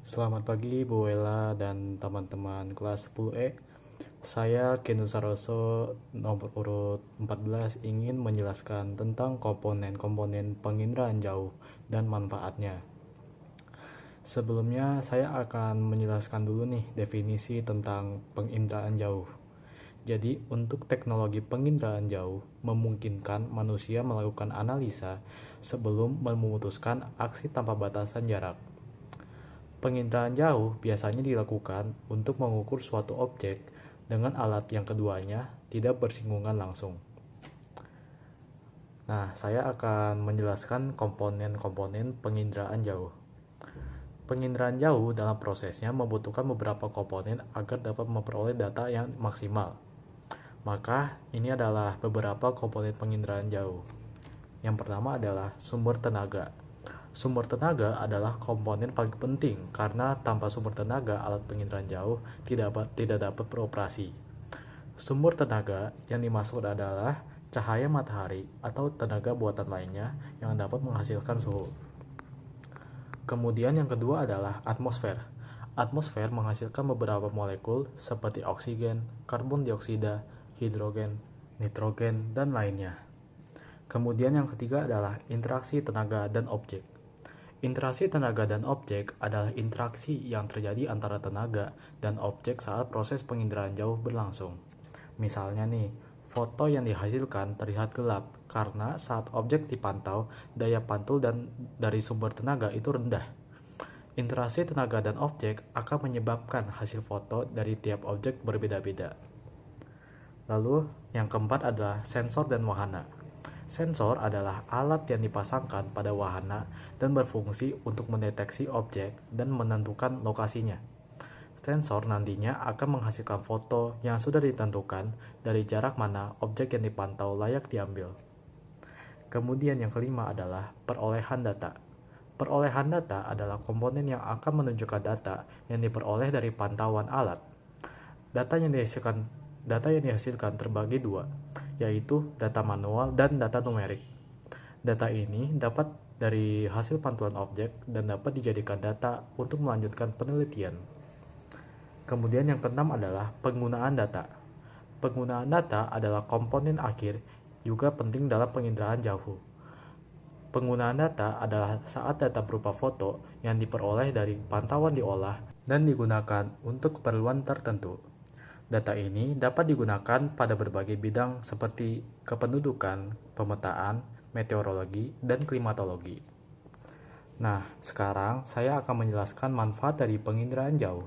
Selamat pagi Bu Ella dan teman-teman kelas 10E. Saya Kenu Saroso nomor urut 14 ingin menjelaskan tentang komponen-komponen penginderaan jauh dan manfaatnya. Sebelumnya saya akan menjelaskan dulu nih definisi tentang penginderaan jauh. Jadi, untuk teknologi penginderaan jauh memungkinkan manusia melakukan analisa sebelum memutuskan aksi tanpa batasan jarak. Penginderaan jauh biasanya dilakukan untuk mengukur suatu objek dengan alat yang keduanya tidak bersinggungan langsung. Nah, saya akan menjelaskan komponen-komponen penginderaan jauh. Penginderaan jauh dalam prosesnya membutuhkan beberapa komponen agar dapat memperoleh data yang maksimal. Maka, ini adalah beberapa komponen penginderaan jauh. Yang pertama adalah sumber tenaga. Sumber tenaga adalah komponen paling penting karena tanpa sumber tenaga alat penginderaan jauh tidak dapat beroperasi. Sumber tenaga yang dimaksud adalah cahaya matahari atau tenaga buatan lainnya yang dapat menghasilkan suhu. Kemudian yang kedua adalah atmosfer. Atmosfer menghasilkan beberapa molekul seperti oksigen, karbon dioksida, hidrogen, nitrogen, dan lainnya. Kemudian yang ketiga adalah interaksi tenaga dan objek. Interaksi tenaga dan objek adalah interaksi yang terjadi antara tenaga dan objek saat proses penginderaan jauh berlangsung. Misalnya nih, foto yang dihasilkan terlihat gelap karena saat objek dipantau, daya pantul dan dari sumber tenaga itu rendah. Interaksi tenaga dan objek akan menyebabkan hasil foto dari tiap objek berbeda-beda. Lalu, yang keempat adalah sensor dan wahana. Sensor adalah alat yang dipasangkan pada wahana dan berfungsi untuk mendeteksi objek dan menentukan lokasinya. Sensor nantinya akan menghasilkan foto yang sudah ditentukan dari jarak mana objek yang dipantau layak diambil. Kemudian yang kelima adalah perolehan data. Perolehan data adalah komponen yang akan menunjukkan data yang diperoleh dari pantauan alat. Data yang dihasilkan terbagi dua, yaitu data manual dan data numerik. Data ini dapat dari hasil pantulan objek dan dapat dijadikan data untuk melanjutkan penelitian. Kemudian yang keenam adalah penggunaan data. Penggunaan data adalah komponen akhir juga penting dalam penginderaan jauh. Penggunaan data adalah saat data berupa foto yang diperoleh dari pantauan diolah dan digunakan untuk keperluan tertentu. Data ini dapat digunakan pada berbagai bidang seperti kependudukan, pemetaan, meteorologi, dan klimatologi. Nah, sekarang saya akan menjelaskan manfaat dari penginderaan jauh.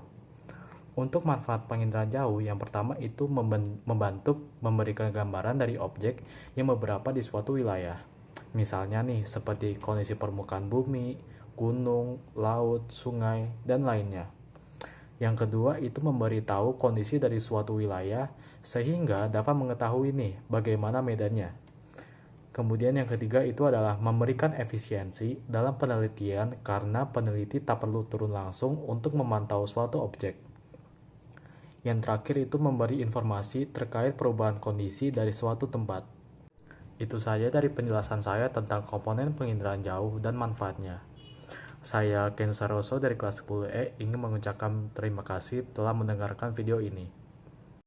Untuk manfaat penginderaan jauh, yang pertama itu membantu memberikan gambaran dari objek yang beberapa di suatu wilayah. Misalnya nih, seperti kondisi permukaan bumi, gunung, laut, sungai, dan lainnya. Yang kedua itu memberitahu kondisi dari suatu wilayah sehingga dapat mengetahui nih bagaimana medannya. Kemudian yang ketiga itu adalah memberikan efisiensi dalam penelitian karena peneliti tak perlu turun langsung untuk memantau suatu objek. Yang terakhir itu memberi informasi terkait perubahan kondisi dari suatu tempat. Itu saja dari penjelasan saya tentang komponen penginderaan jauh dan manfaatnya. Saya Ken Saroso dari kelas 10E ingin mengucapkan terima kasih telah mendengarkan video ini.